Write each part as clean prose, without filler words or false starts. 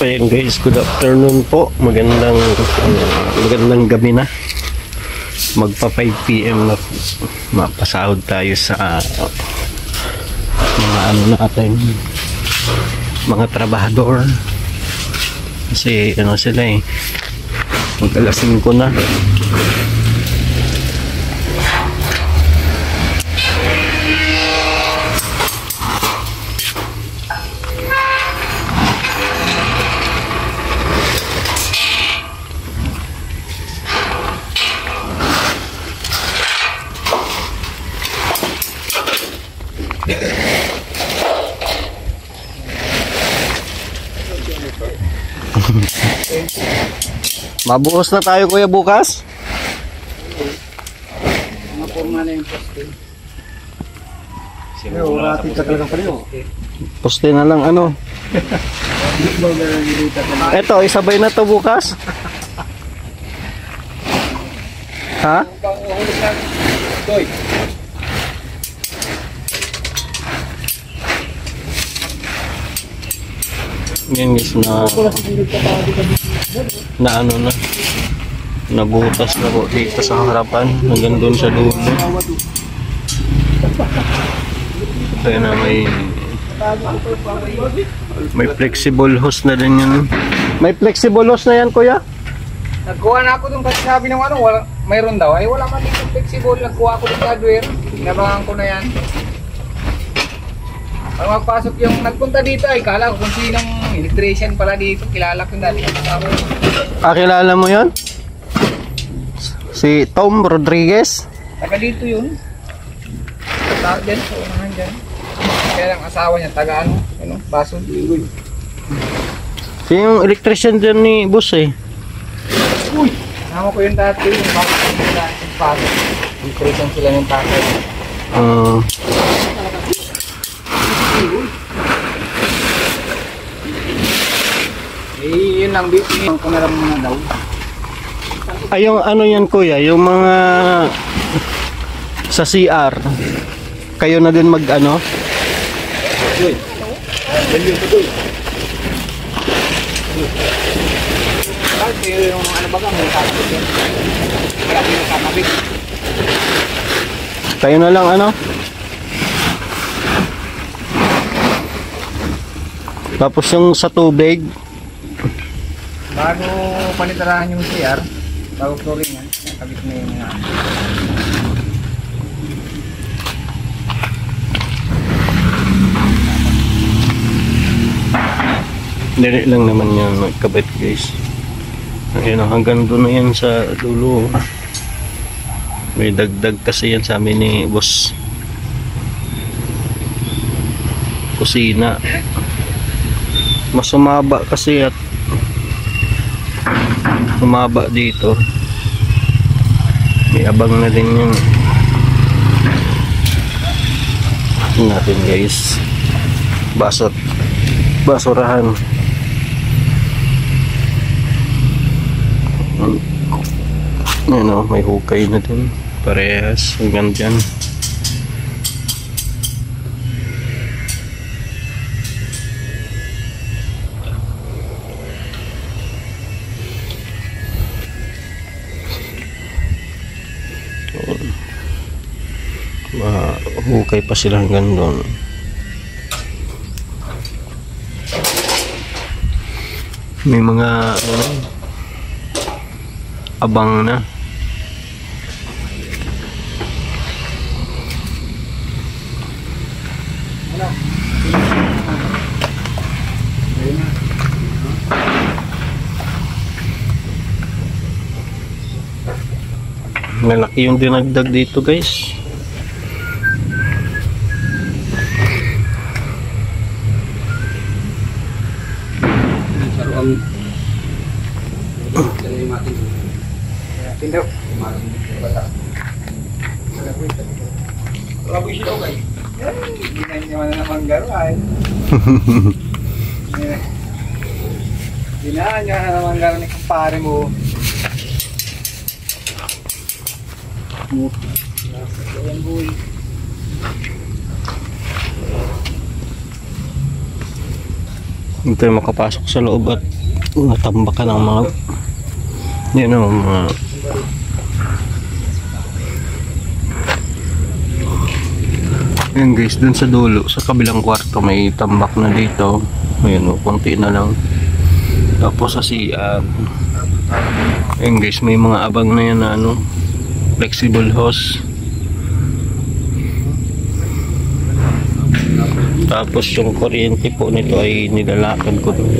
Ayan guys, good afternoon po. Magandang gabi na. Magpa 5 PM na. Mapasahod tayo sa mga ano natin, mga trabahador. Kasi ano sila mag-alas 5 na. Mabuhos na tayo kuya bukas. Poste na lang ano. Eto, isabay na to bukas. Ha? Yan guys, na ano na nabutas na po dito sa harapan hanggang doon sa dulo. Kaya na may flexible hose na din yan. May flexible hose na yan kuya? Nagkuha na ako dun kasi sabi ng ano, mayroon daw. Ay wala man dito flexible. Nagkuha ako dun sa hardware. Nabangan ko na yan. Pag magpasok yung nagpunta dito ay kala ko kung sinong electrician pala dito. Kilala ko dati. Kilala mo yun? Si Tom Rodriguez? Taga dito yun. Taga dyan, sa unahan dyan. Kaya lang asawa niya, taga ano, baso. Si yung electrician dyan ni boss Uy! Sama ko yun dati, yung baso nila, yung baso. Electrician sila ng tatay. Yun lang, bigyan ko na lang muna daw. Ay, yung ano yan kuya, yung mga sa CR, kayo na din mag ano? Yung ano baga, may kakabit yan. Malaki yung kakabit. Kayo na lang ano? Tapos yung sa tubig, bago panitarahan yung CR, bago flooring yan, nakabit na yung mga dili lang naman yan magkabit guys. Ayun, hanggang doon na yan sa dulo. May dagdag kasi yan sa amin ni boss. Kusina. Mas sumaba kasi at sumaba dito. May abang na din yun. Natin guys. Basurahan. May hukay na din. Parehas hanggang dyan. Hukay pa sila hanggang doon. May mga abang na. Malaki yung dinagdag dito guys. Tindaw. Labu siya okay. Hindi naman naman garuan. Ginaan niya naman garuan ni kumpare mo. Ayan boy. Hindi tayo makapasok sa loob at natambakan ng mga mga yan guys, dun sa dulo sa kabilang kwarto may tambak na dito. Ayan o, konti na lang. Tapos sa ayan guys, may mga abang na yan na flexible hose. Tapos yung kuryente po nito ay nilalakad ko doon.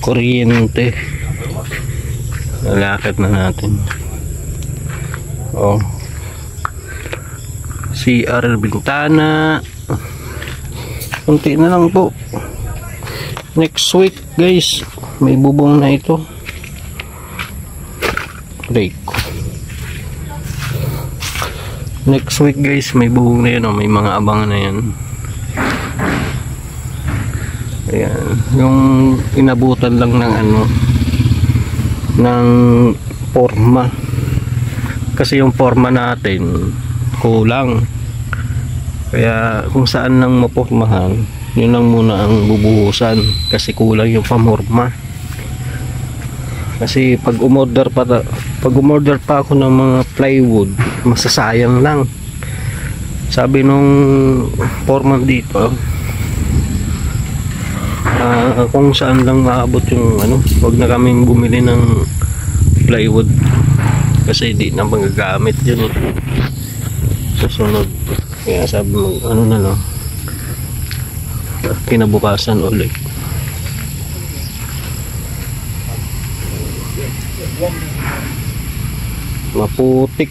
Kuryente lalakad na natin. CR bintana, konti na lang po. Next week guys may bubong na ito. Break. Next week guys may bubong na yan, may mga abangan na yan. Ayan, yung inabutan lang ng ng forma, kasi yung forma natin kulang, kaya kung saan lang mapormahan yun lang muna ang bubuhusan kasi kulang yung pamorma. Kasi pag umorder pa ako ng mga plywood masasayang lang. Sabi nung foreman dito, kung saan lang maabot yung wag na kaming bumili ng plywood kasi di na magagamit yun susunod. Kaya sabi mo na lang, kinabukasan ulit. Maputik.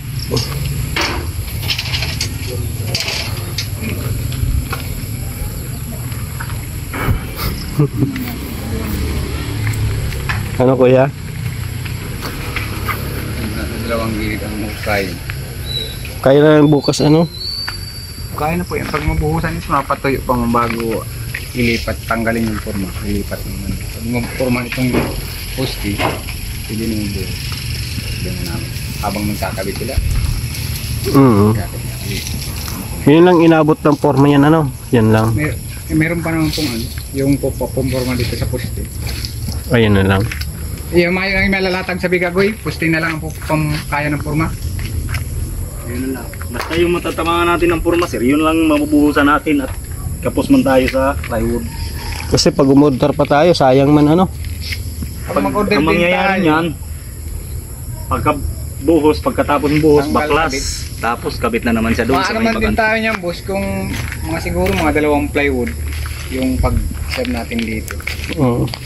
Ano kuya? Dalawang gilid ang hukay. Kaya na bukas Kaya na po yan. Pag mabuhusan ito, mapatuyo pa bago ilipat, tanggalin yung forma. Ilipat naman. Pag maporma itong poste, pwede nung buhos. Pwede na namin. Habang magkakabit sila. Yun lang inabot ng forma yan yan lang. Meron pa naman pong yung pumporma dito sa poste. Ayun na lang. Yung may malalatag sa bigagoy, poste na lang ang kaya ng forma. Yun lang. Basta yung matatamangan natin ng forma sir, yun lang mabubuhusan natin at kapos man tayo sa plywood. Kasi pag umorder pa tayo, sayang man Pag mag-order ang din mangyayari tayo, niyan, pagkatapos ng buhos, baklas, tapos kabit na naman siya doon sa maano may man din pagkanta. tayo niyan boss, kung siguro mga 2 plywood yung pag-serve natin dito.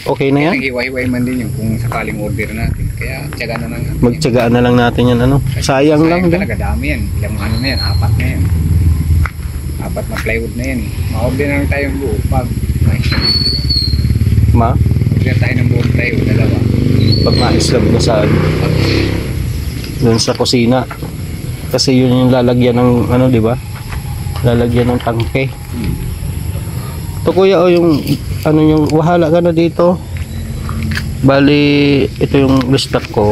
Okay na yan. Nag-iwa-iway man din yung kung sakaling order natin. Kaya tiyaga na lang natin. Magtiyagaan na lang natin yan sayang lang din. Talaga dami yan. Ilang na yan, 4 na yan. 4 na plywood na yan. Ma-order na lang tayo ng buo. Order tayo ng buong plywood, 2. Pag ma-slab na sa doon sa kusina. Kasi yun yung lalagyan ng di ba? Lalagyan ng tangke. Ito kuya yung yung wahala ka na dito. Bali ito yung stock ko.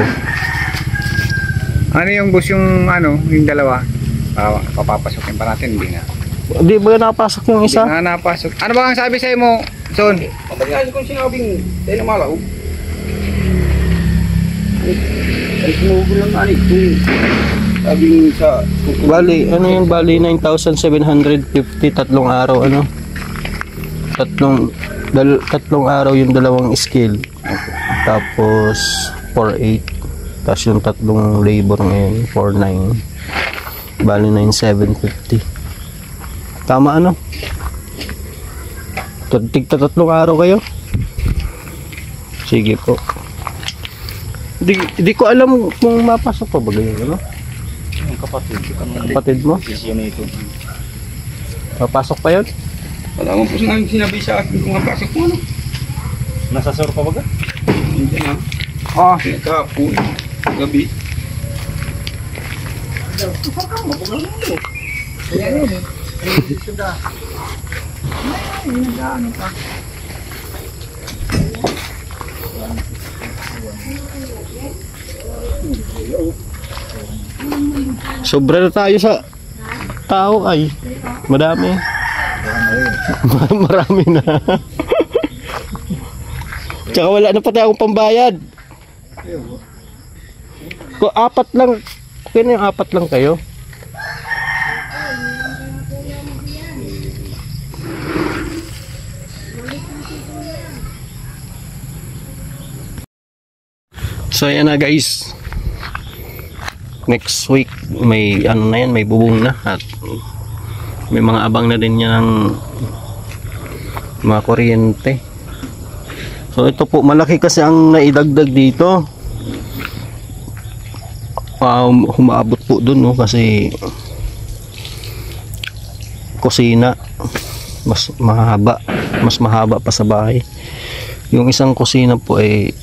Ano yung boss yung yung 2? Papapasokin pa natin, hindi na. Di ba napasok yung isa? Hindi na napasok. Ano ba ang sabi sa'yo mo, Son? Pagkakasin kung sinabing tayo na malaw. Ay sinubo lang ito. Sabing sa Bali, yung bali 9,750 tatlong araw tatlong araw yung 2 skill. Tapos 4,800. Tapos yung 3 labor ngayon 4,900. Bali 9,750. Tama tigta 3 araw kayo. Sige po. Di ko alam kung mapasok pa ba ganyan yung kapatid mo? Yun ito. Papasok pa yun? Wala mo po sinabi sa akin kung napasok mo Nasa sor pa ba ka? Hindi na. Kahapon. Gabi. Sobra na tayo sa tao ay madami. Ano rin. Marami na. Tsaka wala na pati akong pambayad. Kung apat lang, okay na yung apat lang kayo. So ayan na guys, next week may ano na yan, may bubong na at may mga abang na din yan ng mga kuryente. So ito po, malaki kasi ang naidagdag dito. Humaabot po dun, no, kasi kusina mas mahaba pa sa bahay. Yung isang kusina po ay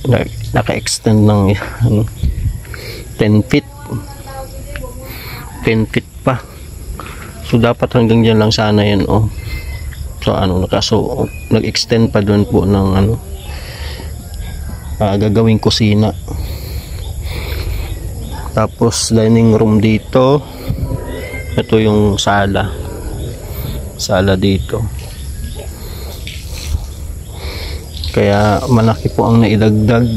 naka-extend ng 10 feet pa. So dapat hanggang dyan lang sana yan, oh. So so nag-extend pa doon po ng gagawing kusina. Tapos dining room dito. Ito yung sala dito. Kaya malaki po ang naidagdag.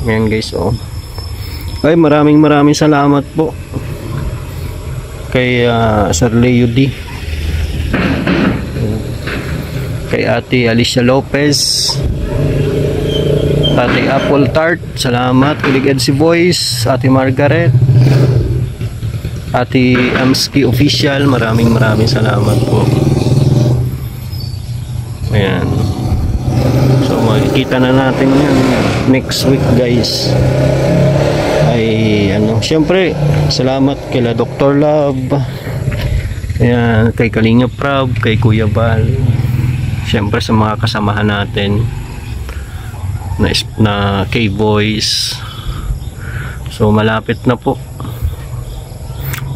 Ayan guys, oh. Ay, maraming salamat po kay Sir Leo D, kay Ate Alicia Lopez, Ate Apple Tart, salamat. Kulig Edsi Voice, Ate Margaret, Ate Amski Official, maraming salamat po. Ayan. So makikita na natin yan next week guys. Ay syempre salamat kila Dr. Love, ayan, kay Kalinga Prab, kay Kuya Bal, syempre sa mga kasamahan natin na K-Boys. So malapit na po,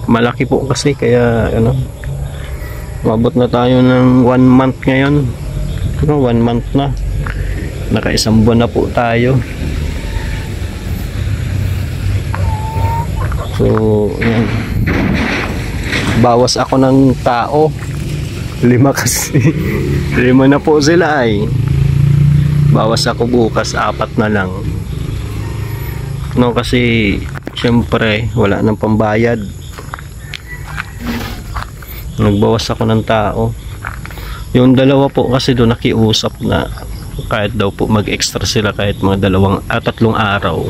malaki po kasi, kaya mabot na tayo ng 1 month ngayon. 1 month na, naka-isang buwan na po tayo. So yan, bawas ako ng tao, 5 kasi 5 na po sila, ay bawas ako bukas, 4 na lang, no, kasi syempre wala nang pambayad. Nagbawas ako ng tao. Yung dalawa po kasi doon nakiusap na kahit daw po mag-extra sila kahit mga 2 at 3 araw.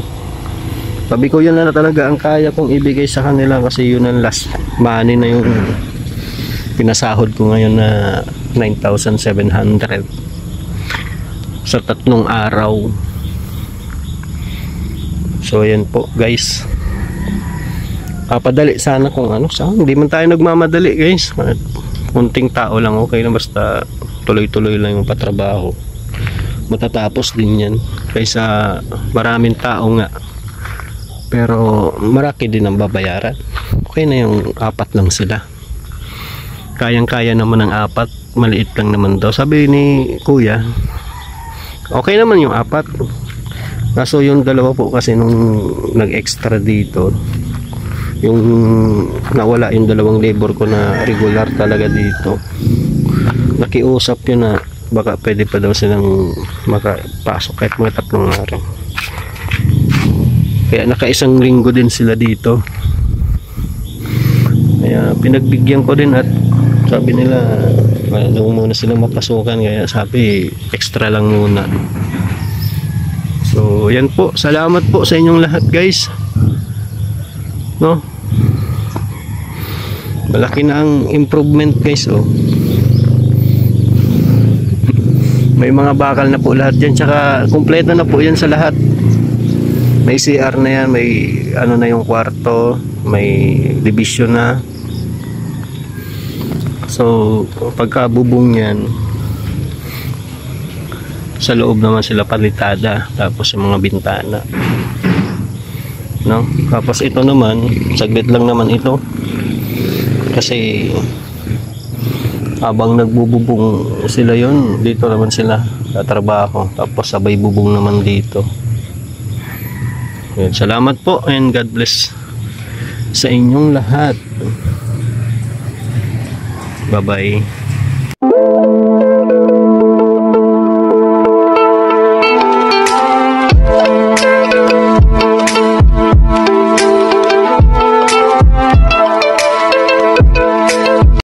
Sabi ko, yun na talaga ang kaya kong ibigay sa kanila, kasi yun ang last money na yung pinasahod ko ngayon na 9,700 sa 3 araw. So yan po guys, padali sana kung hindi man tayo nagmamadali guys, kunting tao lang okay na, basta tuloy-tuloy lang yung patrabaho, matatapos din yan, kaysa maraming tao nga pero marami din ang babayaran. Okay na yung 4 lang sila, kayang-kaya naman ang 4, maliit lang naman daw sabi ni Kuya. Okay naman yung 4, kaso yung 2 po kasi nung nag-extra dito, yung nawala yung 2 labor ko na regular talaga dito, nakiusap yun na baka pwede pa daw silang makapasok kahit mga 3 araw. Kaya naka-1 linggo din sila dito, kaya pinagbigyan ko din, at sabi nila wala muna silang mapasukan, kaya sabi extra lang muna. So yan po, salamat po sa inyong lahat guys, no, malaki na ang improvement guys, oh. May mga bakal na po lahat dyan, tsaka kompleto na po yan sa lahat. May CR na yan, may na yung kwarto, may division na. So pagka bubong yan, sa loob naman sila palitada, tapos yung mga bintana, no? Tapos ito naman, saglit lang naman ito, kasi habang nagbububong sila yun, dito naman sila tatrabaho, tapos sabay bubong naman dito. Yan, salamat po and God bless sa inyong lahat. Bye-bye.